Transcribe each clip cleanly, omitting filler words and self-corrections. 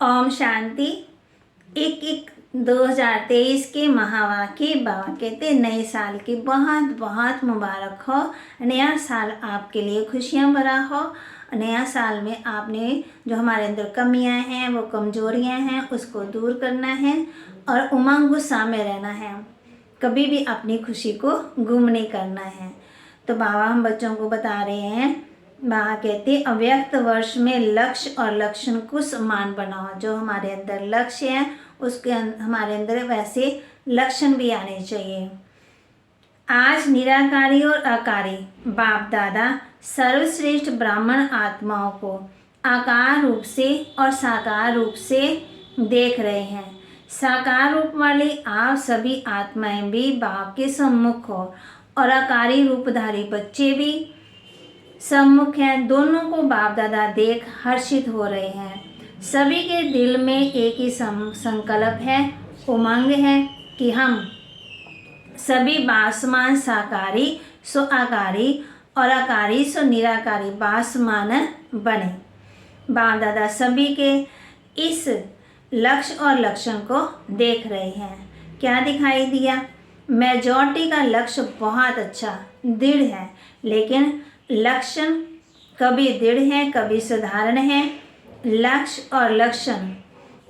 ओम शांति। 1/1/2023 के महावाक्य बाबा कहते नए साल की बहुत बहुत मुबारक हो। नया साल आपके लिए खुशियाँ भरा हो। नया साल में आपने जो हमारे अंदर कमियां हैं, वो कमजोरियां हैं, उसको दूर करना है और उमंग उत्साह में रहना है। कभी भी अपनी खुशी को गुम नहीं करना है। तो बाबा हम बच्चों को बता रहे हैं, बाबा कहते अव्यक्त वर्ष में लक्ष्य और लक्षण को समान बनाओ। जो हमारे अंदर लक्ष्य है उसके हमारे अंदर वैसे लक्षण भी आने चाहिए। आज निराकारी और आकारी बाप दादा सर्वश्रेष्ठ ब्राह्मण आत्माओं को आकार रूप से और साकार रूप से देख रहे हैं। साकार रूप वाले आप सभी आत्माएं भी बाप के सम्मुख हो और आकारी रूपधारी बच्चे भी सम्मुख हैं। दोनों को बाप दादा देख हर्षित हो रहे हैं। सभी के दिल में एक ही संकल्प है, उमंग है कि हम सभी बासमान साकारी सो आकारी और आकारी सो निराकारी बासमान बने। बाप दादा सभी के इस लक्ष्य और लक्षण को देख रहे हैं। क्या दिखाई दिया? मेजॉरिटी का लक्ष्य बहुत अच्छा दृढ़ है, लेकिन लक्षण कभी दृढ़ है कभी साधारण है। लक्ष्य और लक्षण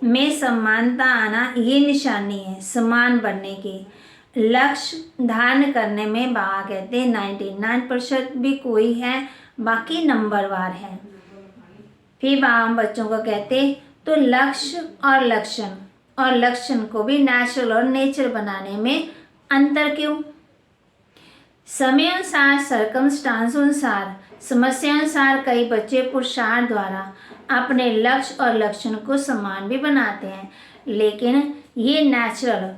में समानता आना ये निशानी है समान बनने की। लक्ष्य धारण करने में बाबा कहते हैं 99% भी कोई है, बाकी नंबरवार है। फिर बाबा हम बच्चों को कहते तो लक्ष्य और लक्षण को भी नेचुरल और नेचर बनाने में अंतर क्यों? समय अनुसार, सर्कमस्टांस अनुसार, समस्या अनुसार कई बच्चे पुरुषार्थ द्वारा अपने लक्ष्य और लक्षण को समान भी बनाते हैं, लेकिन ये नेचुरल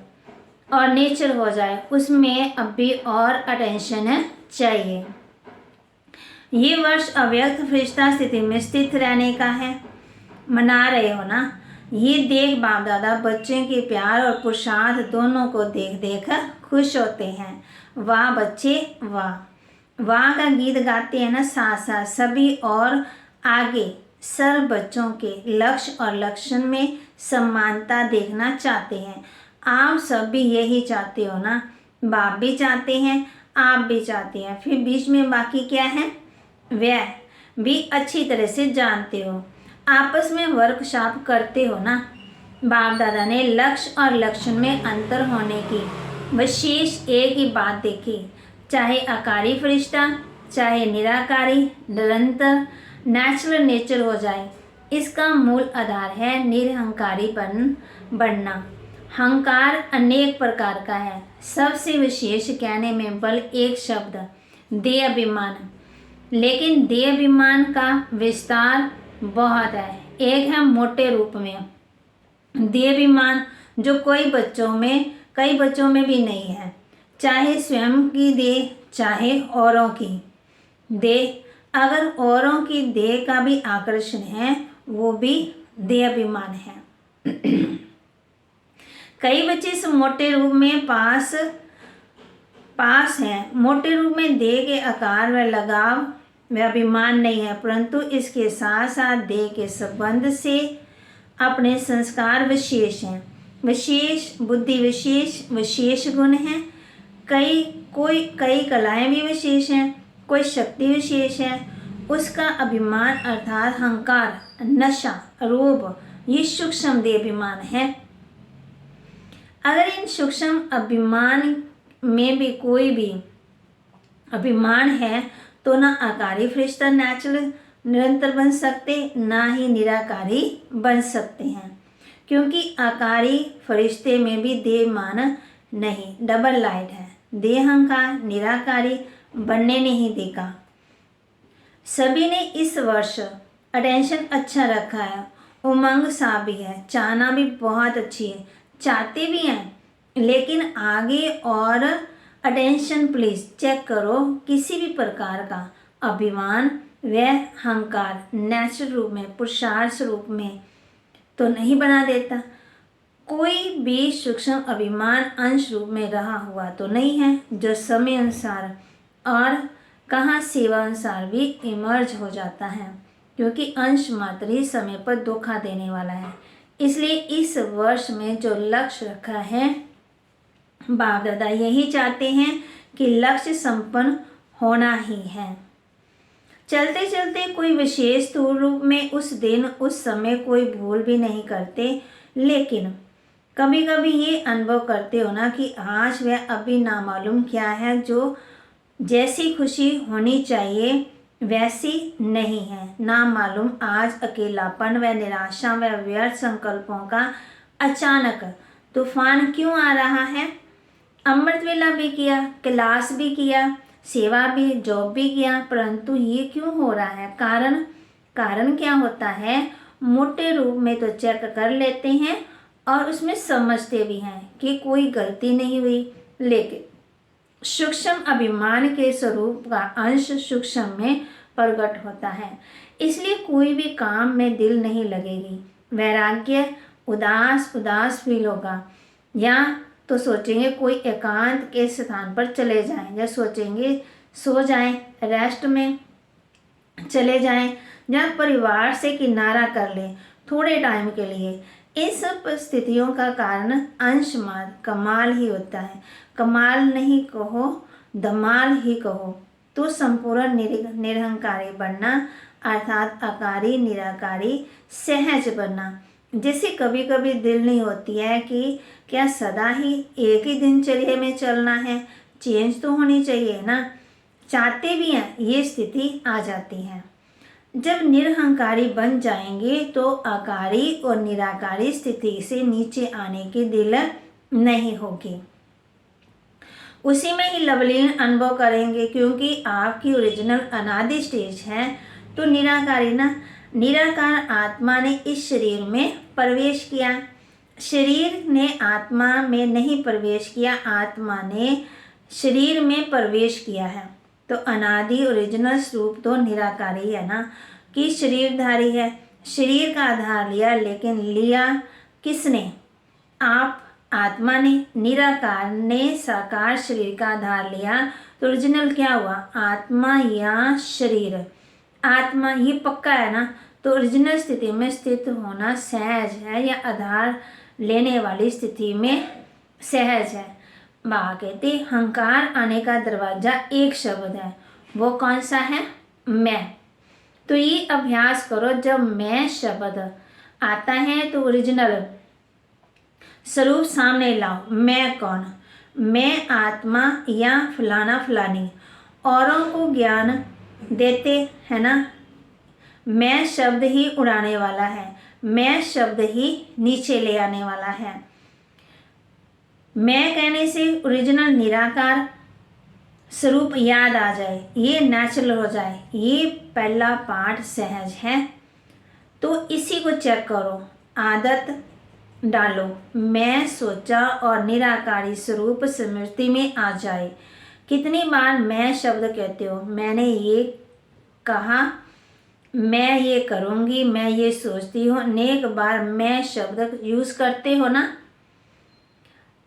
और नेचर हो जाए उसमें अब भी और अटेंशन चाहिए। ये वर्ष अव्यक्त फरिश्ता स्थिति में स्थित रहने का है। मना रहे हो ना? ये देख बाप दादा बच्चों के प्यार और पुरुषार्थ दोनों को देख देख खुश होते हैं। वाह बच्चे वाह। वाह का गीत गाते हैं ना साथ साथ सभी, और आगे सर्व बच्चों के लक्ष्य और लक्षण में समानता देखना चाहते हैं। आप सब भी यही चाहते हो ना? बाप भी चाहते हैं, आप भी चाहते हैं। फिर बीच में बाकी क्या है? वह भी अच्छी तरह से जानते हो। आपस में वर्कशॉप करते हो ना? बाप दादा ने लक्ष्य और लक्षण में अंतर होने की विशेष एक ही बात देखी। चाहे आकारी फरिश्ता चाहे निराकारी निरंतर नेचुरल नेचर हो जाए, इसका मूल आधार है निरहंकारी बनना। हंकार अनेक प्रकार का है। सबसे विशेष कहने में बल एक शब्द देह अभिमान, लेकिन देह अभिमान का विस्तार बहुत है। एक है मोटे रूप में देह अभिमान जो कई बच्चों में भी नहीं है, चाहे स्वयं की देह चाहे औरों की देह। अगर औरों की देह का भी आकर्षण है वो भी देह अभिमान है। कई बच्चे इस मोटे रूप में पास हैं। मोटे रूप में देह के आकार व लगाव व अभिमान नहीं है, परंतु इसके साथ साथ देह के संबंध से अपने संस्कार विशेष हैं, विशेष बुद्धि विशेष गुण हैं। कई कलाएं भी विशेष हैं, कोई शक्ति विशेष है। उसका अभिमान अर्थात अहंकार, नशा, रोब, ये सूक्ष्म देह अभिमान है। अगर इन सूक्ष्म अभिमान में भी कोई भी अभिमान है तो ना आकारी फरिश्ता नेचुरल निरंतर बन सकते, ना ही निराकारी बन सकते हैं, क्योंकि आकारी फरिश्ते में भी देह मान नहीं, डबल लाइट है। देह अहंकार निराकारी बनने नहीं देगा। सभी ने इस वर्ष अटेंशन अच्छा रखा है, उमंग सा भी है, चाहना भी बहुत अच्छी है, चाहते भी हैं, लेकिन आगे और अटेंशन प्लीज चेक करो। किसी भी प्रकार का अभिमान व अहंकार नेचुरल रूप में पुरुषार्थ रूप में तो नहीं बना देता। कोई भी सूक्ष्म अभिमान अंश रूप में रहा हुआ तो नहीं है, जो समय अनुसार और कहाँ सेवा अनुसार भी इमर्ज हो जाता है, क्योंकि अंश मात्र ही समय पर धोखा देने वाला है। इसलिए इस वर्ष में जो लक्ष्य रखा है, बाप दादा यही चाहते हैं कि लक्ष्य संपन्न होना ही है। चलते चलते कोई विशेष रूप में उस दिन उस समय कोई भूल भी नहीं करते, लेकिन कभी कभी ये अनुभव करते हो ना कि आज वह अभी नामालूम क्या है, जो जैसी खुशी होनी चाहिए वैसी नहीं है। नामालूम आज अकेलापन व निराशा व व्यर्थ संकल्पों का अचानक तूफान क्यों आ रहा है। अमृत वेला भी किया, क्लास भी किया, सेवा भी, जॉब भी किया, परंतु ये क्यों हो रहा है? कारण क्या होता है? मोटे रूप में तो चेक कर लेते हैं और उसमें समझते भी हैं कि कोई गलती नहीं हुई, लेकिन सूक्ष्म अभिमान के स्वरूप का अंश सूक्ष्म में प्रकट होता है। इसलिए कोई भी काम में दिल नहीं लगेगी, वैराग्य, उदास फील होगा, या तो सोचेंगे कोई एकांत के स्थान पर चले जाएं, या सोचेंगे सो जाएं, रेस्ट में चले जाएं, या परिवार से किनारा कर लें थोड़े टाइम के लिए। इन सब परिस्थितियों का कारण अंशमात्र कमाल ही होता है। कमाल नहीं कहो, धमाल ही कहो, तो संपूर्ण निरहंकारी बनना, अर्थात आकारी, निराकारी, सहज बनना। जैसे कभी कभी दिल नहीं होती है कि क्या सदा ही एक ही दिनचर्या में चलना है, चेंज तो होनी चाहिए ना। चाहते भी हैं, ये स्थिति आ जाती है। जब निरहंकारी बन जाएंगे तो आकारी और निराकारी स्थिति से नीचे आने की दिल नहीं होगी, उसी में ही लवलीन अनुभव करेंगे, क्योंकि आपकी ओरिजिनल अनादि स्टेज है। तो निराकार आत्मा ने इस शरीर में प्रवेश किया, शरीर ने आत्मा में नहीं प्रवेश किया, आत्मा ने शरीर में प्रवेश किया है। तो अनादि ओरिजिनल स्वरूप तो निराकारी है ना, कि शरीरधारी है, शरीर का आधार लिया, लेकिन लिया किसने? आप, आत्मा ने। निराकार ने साकार शरीर का आधार लिया, तो ओरिजिनल क्या हुआ? आत्मा या शरीर? आत्मा, ये पक्का है ना। तो ओरिजिनल स्थिति में स्थित होना सहज है, या आधार लेने वाली स्थिति में सहज है। बाबा कहते हंकार आने का दरवाजा एक शब्द है, वो कौन सा है? मैं। तो ये अभ्यास करो, जब मैं शब्द आता है तो ओरिजिनल स्वरूप सामने लाओ। मैं कौन? मैं आत्मा या फलाना फलानी, औरों को ज्ञान देते है ना। मैं शब्द ही उड़ाने वाला है, मैं शब्द ही नीचे ले आने वाला है। मैं कहने से ओरिजिनल निराकार स्वरूप याद आ जाए, ये नेचुरल हो जाए, ये पहला पाठ सहज है। तो इसी को चेक करो, आदत डालो, मैं सोचा और निराकारी स्वरूप स्मृति में आ जाए। कितनी बार मैं शब्द कहते हो? मैंने ये कहा, मैं ये करूँगी, मैं ये सोचती हूँ, अनेक बार मैं शब्द यूज करते हो ना।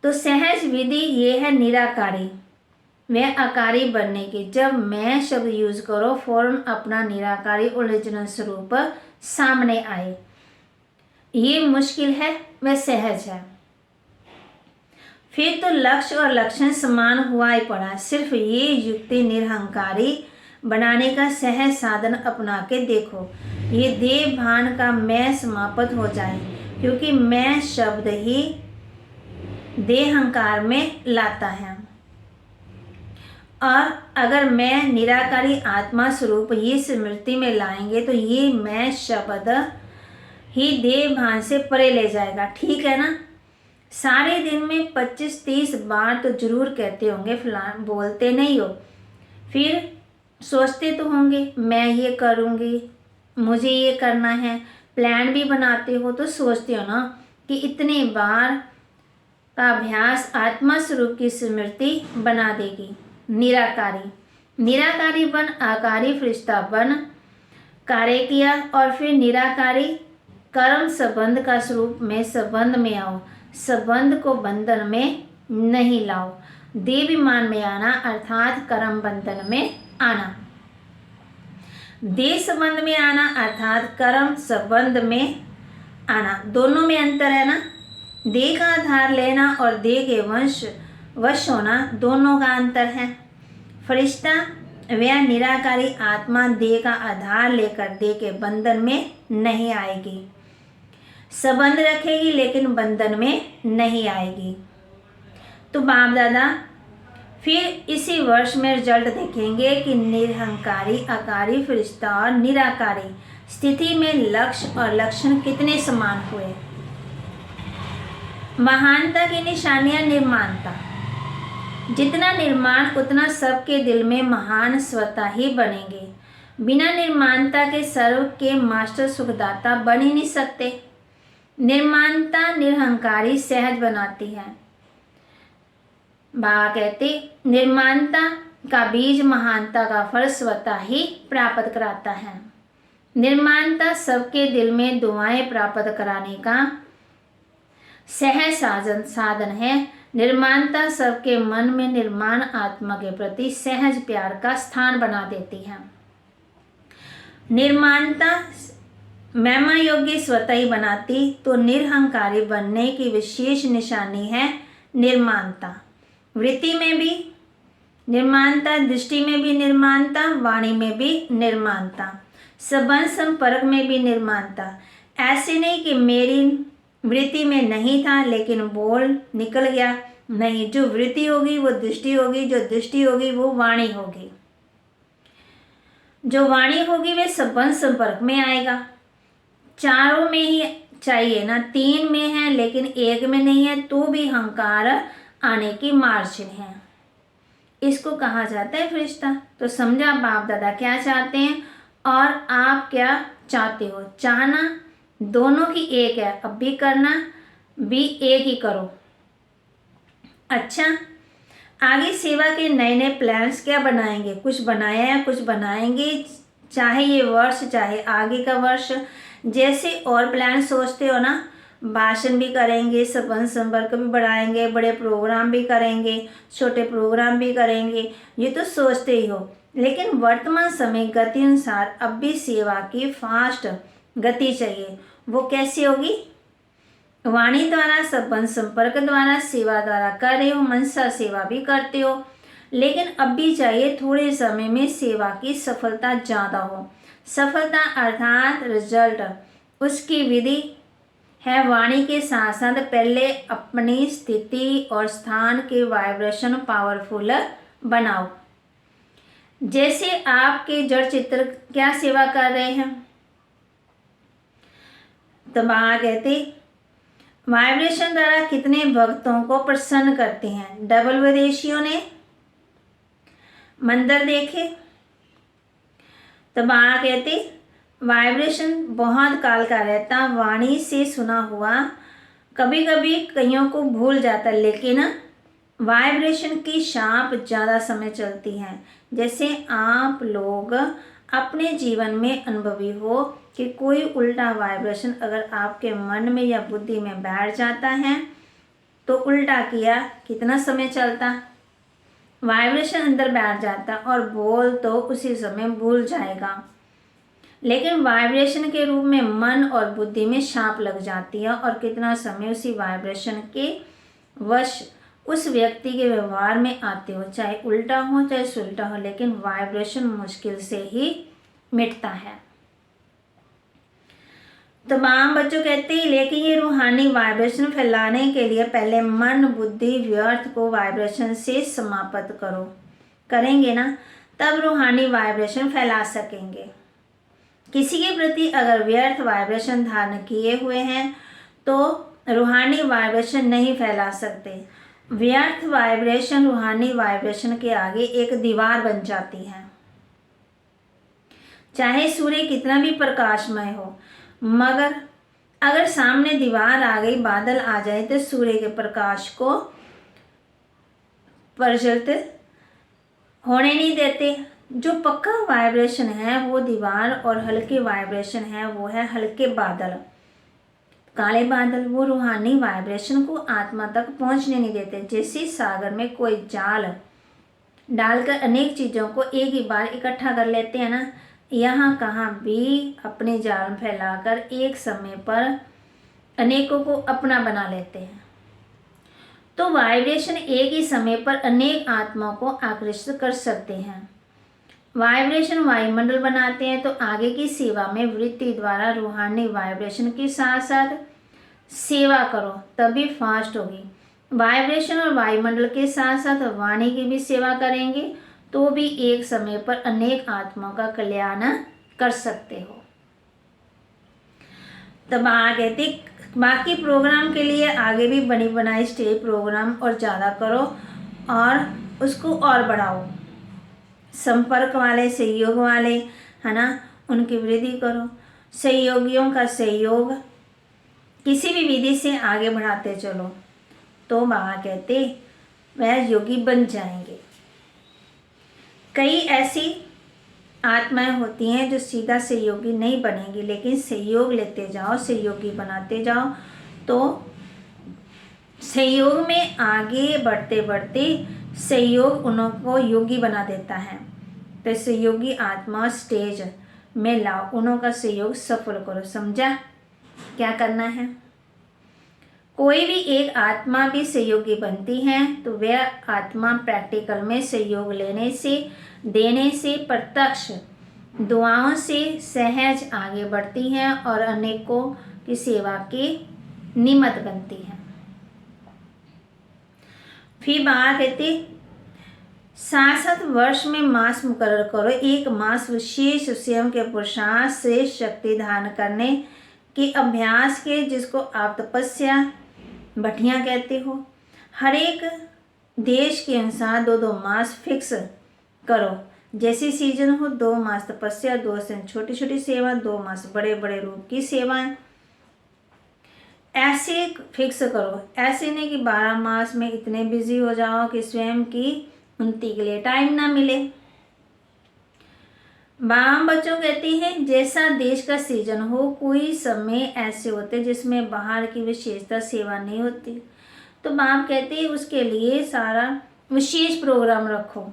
तो सहज विधि ये है निराकारी व आकारी बनने की। जब मैं शब्द यूज करो, फौरन अपना निराकारी ओरिजिनल स्वरूप सामने आए। ये मुश्किल है, वह सहज है। फिर तो लक्ष्य और लक्षण समान हुआ ही पड़ा। सिर्फ ये युक्ति निरहंकारी बनाने का सहज साधन अपना के देखो, ये देह भान का मैं समाप्त हो जाए, क्योंकि मैं शब्द ही देहंकार में लाता है। और अगर मैं निराकारी आत्मा स्वरूप ये स्मृति में लाएंगे तो ये मैं शब्द ही देह भान से परे ले जाएगा। ठीक है ना। सारे दिन में 25-30 बार तो जरूर कहते होंगे, फलान बोलते नहीं हो, फिर सोचते तो होंगे मैं ये करूँगी, मुझे ये करना है, प्लान भी बनाते हो तो सोचते हो ना कि इतने बार का अभ्यास आत्मा स्वरूप की स्मृति बना देगी। निराकारी बन, आकारी फरिश्ता बन कार्य किया, और फिर निराकारी कर्म संबंध का स्वरूप में संबंध में आओ। संबंध को बंधन में नहीं लाओ, देवाभिमान में आना, अर्थात कर्म बंधन में आना। देह संबंध में आना अर्थात कर्म संबंध में आना, दोनों में अंतर है ना। देह का आधार लेना और देह के वश होना, दोनों का अंतर है। फरिश्ता वह निराकारी आत्मा देह का आधार लेकर देह के बंधन में नहीं आएगी, संबंध रखेगी लेकिन बंधन में नहीं आएगी। तो बाप दादा फिर इसी वर्ष में रिजल्ट देखेंगे कि निरहंकारी, आकारी, फरिश्ता और निराकारी स्थिति में लक्ष्य और लक्षण कितने समान हुए। महानता की निशानियां निर्माणता, जितना निर्माण उतना सबके दिल में महान स्वतः ही बनेंगे। बिना निर्माणता के सर्व के मास्टर सुखदाता बन ही नहीं सकते। निर्माणता निरहंकारी सहज बनाती है। बाबा कहते निर्माणता का बीज महानता का फल स्वतः ही प्राप्त कराता है। निर्माणता सबके दिल में दुआएं प्राप्त कराने का सहज साधन है। निर्माणता सबके मन में निर्माण आत्मा के प्रति सहज प्यार का स्थान बना देती है। निर्माणता महिमा योग्य स्वतः ही बनाती, तो निरहंकारी बनने की विशेष निशानी है निर्माणता। वृत्ति में भी निर्माणता, दृष्टि में भी निर्माणता, वाणी में भी निर्माणता, संबंध संपर्क में भी निर्माणता। ऐसे नहीं कि मेरी वृत्ति में नहीं था लेकिन बोल निकल गया, नहीं। जो वृत्ति होगी वो दृष्टि होगी, जो दृष्टि होगी वो वाणी होगी, जो वाणी होगी वे संबंध संपर्क में आएगा। चारों में ही चाहिए ना, 3 में है लेकिन 1 में नहीं है तो भी अहंकार आने की मार्जिन है। इसको कहा जाता है फरिश्ता। तो समझा बाप दादा क्या चाहते हैं और आप क्या चाहते हो। चाहना दोनों की एक है, अब भी करना भी एक ही करो। अच्छा, आगे सेवा के नए नए प्लान्स क्या बनाएंगे। कुछ बनाया है, कुछ बनाएंगे, चाहे ये वर्ष चाहे आगे का वर्ष। जैसे और प्लान सोचते हो ना, भाषण भी करेंगे, संबंध संपर्क भी बढ़ाएंगे, बड़े प्रोग्राम भी करेंगे, छोटे प्रोग्राम भी करेंगे, ये तो सोचते ही हो। लेकिन वर्तमान समय गति अनुसार अब भी सेवा की फास्ट गति चाहिए। वो कैसे होगी। वाणी द्वारा, संबंध संपर्क द्वारा, सेवा द्वारा कर रहे हो, मनसा सेवा भी करते हो, लेकिन अब भी चाहिए थोड़े समय में सेवा की सफलता ज़्यादा हो। सफलता अर्थात रिजल्ट, उसकी विधि है वाणी के साथ साथ पहले अपनी स्थिति और स्थान के वाइब्रेशन पावरफुल बनाओ। जैसे आपके जड़ चित्र क्या सेवा कर रहे हैं, तो वहाँ कहते वाइब्रेशन द्वारा कितने भक्तों को प्रसन्न करते हैं। डबल विदेशियों ने मंदिर देखे, तो वहाँ कहते वाइब्रेशन बहुत काल का रहता, वाणी से सुना हुआ कभी कभी कईयों को भूल जाता, लेकिन वाइब्रेशन की शाप ज़्यादा समय चलती है। जैसे आप लोग अपने जीवन में अनुभवी हो कि कोई उल्टा वाइब्रेशन अगर आपके मन में या बुद्धि में बैठ जाता है तो उल्टा किया कितना समय चलता, वाइब्रेशन अंदर बैठ जाता और बोल तो उसी समय भूल जाएगा। लेकिन वाइब्रेशन के रूप में मन और बुद्धि में शाप लग जाती है और कितना समय उसी वाइब्रेशन के वश उस व्यक्ति के व्यवहार में आते हो, चाहे उल्टा हो चाहे सुलटा हो, लेकिन वाइब्रेशन मुश्किल से ही मिटता है। तमाम बच्चों कहते हैं लेकिन ये रूहानी वाइब्रेशन फैलाने के लिए पहले मन बुद्धि व्यर्थ को वाइब्रेशन से समाप्त करो। करेंगे ना तब रूहानी वाइब्रेशन फैला सकेंगे। किसी के प्रति अगर व्यर्थ वाइब्रेशन धारण किए हुए हैं तो रूहानी वाइब्रेशन नहीं फैला सकते। व्यर्थ वाइब्रेशन रूहानी वाइब्रेशन के आगे एक दीवार बन जाती है। चाहे सूर्य कितना भी प्रकाशमय हो, मगर अगर सामने दीवार आ गई, बादल आ जाए तो सूर्य के प्रकाश को प्रज्वलित होने नहीं देते। जो पक्का वाइब्रेशन है वो दीवार और हल्के वाइब्रेशन है वो है हल्के बादल, काले बादल। वो रूहानी वाइब्रेशन को आत्मा तक पहुंचने नहीं देते। जैसे सागर में कोई जाल डालकर अनेक चीज़ों को एक ही बार इकट्ठा कर लेते हैं ना, यहाँ कहाँ भी अपने जाल फैलाकर एक समय पर अनेकों को अपना बना लेते हैं। तो वाइब्रेशन एक ही समय पर अनेक आत्माओं को आकर्षित कर सकते हैं। वाइब्रेशन वायुमंडल बनाते हैं। तो आगे की सेवा में वृत्ति द्वारा रूहानी वाइब्रेशन के साथ साथ सेवा करो, तभी फास्ट होगी। वाइब्रेशन और वायुमंडल के साथ साथ वाणी की भी सेवा करेंगे तो भी एक समय पर अनेक आत्माओं का कल्याण कर सकते हो। तब आगे बाकी प्रोग्राम के लिए आगे भी बनी बनाई स्टेज प्रोग्राम और ज़्यादा करो और उसको और बढ़ाओ। संपर्क वाले, सहयोग वाले, है ना, उनकी वृद्धि करो। सहयोगियों का सहयोग किसी भी विधि से आगे बढ़ाते चलो तो बाबा कहते वह योगी बन जाएंगे। कई ऐसी आत्माएं होती हैं जो सीधा सहयोगी नहीं बनेंगी, लेकिन सहयोग लेते जाओ, सहयोगी बनाते जाओ तो सहयोग में आगे बढ़ते बढ़ते सहयोग उनको योगी बना देता है। तो सहयोगी आत्मा स्टेज में लाओ, उन्हों का सहयोग सफल करो। समझा क्या करना है? कोई भी एक आत्मा भी सहयोगी बनती है तो वह आत्मा प्रैक्टिकल में सहयोग लेने से, देने से, प्रत्यक्ष दुआओं से सहज आगे बढ़ती है और अनेकों की सेवा के निमित्त बनती है। फिर बात कहती 67 वर्ष में मास मुकर्रर करो। एक मास विशेष स्वयं के पुरुषार्थ से शक्ति धारण करने के अभ्यास के, जिसको आप तपस्या भटियाँ कहते हो। हर एक देश के अनुसार 2-2 मास फिक्स करो। जैसी सीजन हो 2 मास तपस्या, 2 से छोटी छोटी सेवा, 2 मास बड़े बड़े रूप की सेवाएं, ऐसे फिक्स करो। ऐसे नहीं कि 12 मास में इतने बिजी हो जाओ कि स्वयं की उन्नति के लिए टाइम ना मिले। बाम बच्चों कहती हैं जैसा देश का सीजन हो, कोई समय ऐसे होते जिसमें बाहर की विशेषता सेवा नहीं होती, तो बाप कहते हैं उसके लिए सारा विशेष प्रोग्राम रखो।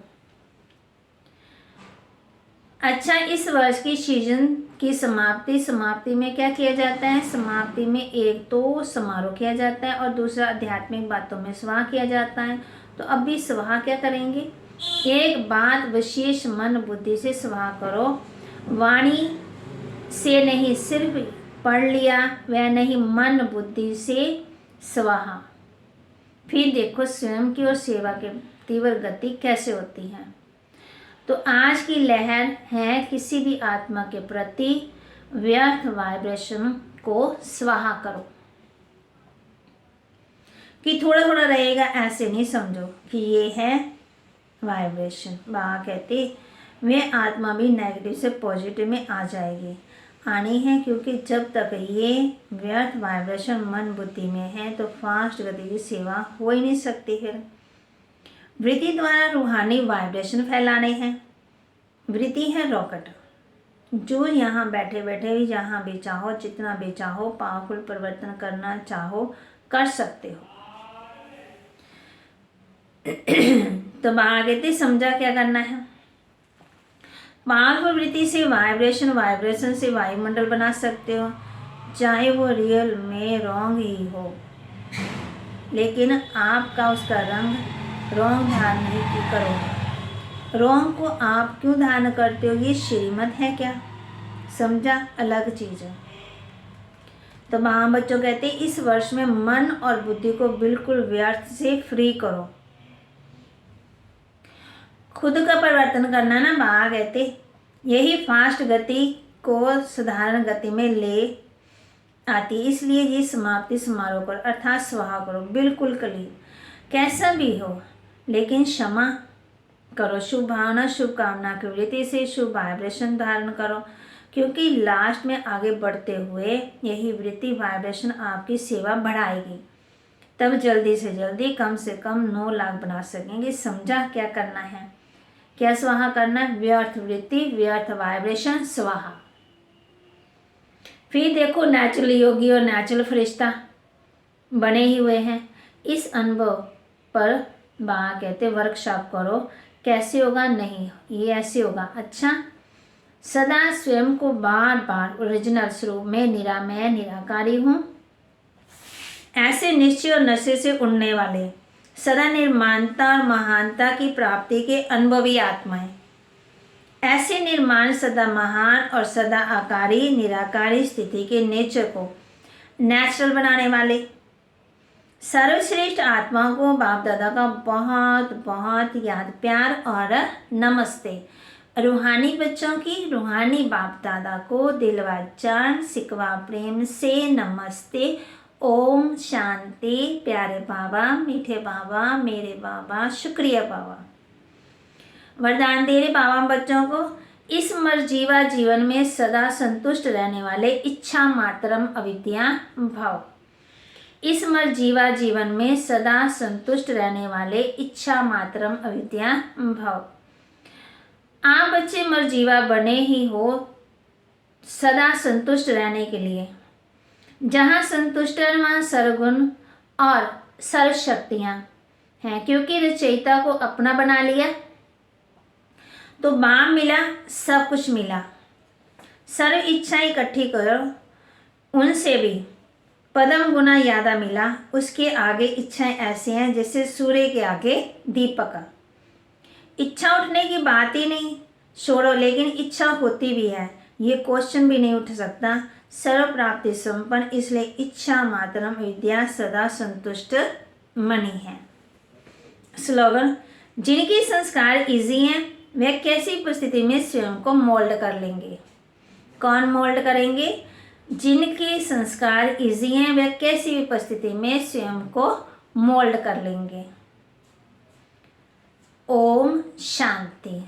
अच्छा, इस वर्ष की सीजन की समाप्ति में क्या किया जाता है? समाप्ति में एक तो समारोह किया जाता है और दूसरा आध्यात्मिक बातों में स्वाह किया जाता है। तो अभी स्वाह क्या करेंगे? एक बात विशेष मन बुद्धि से स्वाह करो। वाणी से नहीं, सिर्फ पढ़ लिया वह नहीं, मन बुद्धि से स्वाहा। फिर देखो स्वयं की और सेवा की तीव्र गति कैसे होती है। तो आज की लहर है किसी भी आत्मा के प्रति व्यर्थ वाइब्रेशन को स्वाहा करो। कि थोड़ा थोड़ा रहेगा ऐसे नहीं समझो कि ये है वाइब्रेशन। बाबा कहते वह आत्मा भी नेगेटिव से पॉजिटिव में आ जाएगी, आनी है, क्योंकि जब तक ये व्यर्थ वाइब्रेशन मन बुद्धि में है तो फास्ट गति की सेवा हो ही नहीं सकती है। वृत्ति द्वारा रूहानी वाइब्रेशन फैलाने हैं। वृत्ति है रॉकेट, जो यहाँ बैठे बैठे भी जहाँ भी चाहो, जितना भी चाहो, पावरफुल परिवर्तन करना चाहो कर सकते हो। तो आगे समझा क्या करना है? पावरफुल वृत्ति से वाइब्रेशन से वायुमंडल बना सकते हो, चाहे वो रियल में रॉन्ग ही हो, लेकिन आपका उसका रंग रॉन्ग धारण नहीं करो। रॉन्ग को आप क्यों धारण करते हो? ये श्रीमत है क्या? समझा? अलग चीज है। तो वहाँ बच्चों कहते हैं इस वर्ष में मन और बुद्धि को बिल्कुल व्यर्थ से फ्री करो। खुद का परिवर्तन करना ना, वहाँ कहते यही फास्ट गति को साधारण गति में ले आती। इसलिए ये समाप्ति समारोह करो, अर्थात स्वाहा करो, बिल्कुल क्लियर, कैसा भी हो, लेकिन क्षमा करो। शुभ भावना, शुभकामना की वृत्ति से शुभ वाइब्रेशन धारण करो, क्योंकि लास्ट में आगे बढ़ते हुए यही वृत्ति वाइब्रेशन आपकी सेवा बढ़ाएगी। तब जल्दी से जल्दी कम से कम 9 लाख बना सकेंगे। समझा क्या करना है? क्या स्वाहा करना है? व्यर्थ वृत्ति, व्यर्थ वाइब्रेशन, स्वाहा। फिर देखो नेचुरल योगी और नेचुरल फरिश्ता बने ही हुए हैं। इस अनुभव पर बाबा कहते वर्कशॉप करो। कैसे होगा? नहीं, ये ऐसे होगा। अच्छा, सदा स्वयं को बार बार ओरिजिनल स्वरूप में मैं निराकारी हूँ, ऐसे निश्चय और नशे से उड़ने वाले, सदा निर्माणता और महानता की प्राप्ति के अनुभवी आत्माएं, ऐसे निर्माण सदा महान और सदा आकारी निराकारी स्थिति के नेचर को नेचुरल बनाने वाले सर्वश्रेष्ठ आत्माओं को बाप दादा का बहुत बहुत याद प्यार और नमस्ते। रूहानी बच्चों की रूहानी बाप दादा को दिलवा जान सिकवा प्रेम से नमस्ते। ओम शांति। प्यारे बाबा, मीठे बाबा, मेरे बाबा, शुक्रिया बाबा। वरदान दे रहे बाबा बच्चों को, इस मर्जीवा जीवन में सदा संतुष्ट रहने वाले इच्छा मात्रम अविद्या भाव। इस मर्जीवा जीवन में सदा संतुष्ट रहने वाले इच्छा मात्रम अविद्या भाव। आप बच्चे मर्जीवा बने ही हो सदा संतुष्ट रहने के लिए। जहाँ संतुष्ट है वहाँ सर्वगुण और सर्व शक्तियाँ हैं, क्योंकि रचयिता को अपना बना लिया तो बाम मिला, सब कुछ मिला। सर्व इच्छा इकट्ठी करो, उनसे भी पदम गुना यादा मिला। उसके आगे इच्छाएं ऐसी हैं जैसे सूर्य के आगे दीपक। इच्छा उठने की बात ही नहीं, छोड़ो, लेकिन इच्छा होती भी है, ये क्वेश्चन भी नहीं उठ सकता। सर्व प्राप्ति संपन्न, इसलिए इच्छा मात्रम विद्या सदा संतुष्ट मनी है। स्लोगन, जिनके संस्कार इजी हैं वह कैसी परिस्थिति में स्वयं को मोल्ड कर लेंगे। कौन मोल्ड करेंगे? जिनके संस्कार इजी हैं वह कैसी भी परिस्थिति में स्वयं को मोल्ड कर लेंगे। ओम शांति।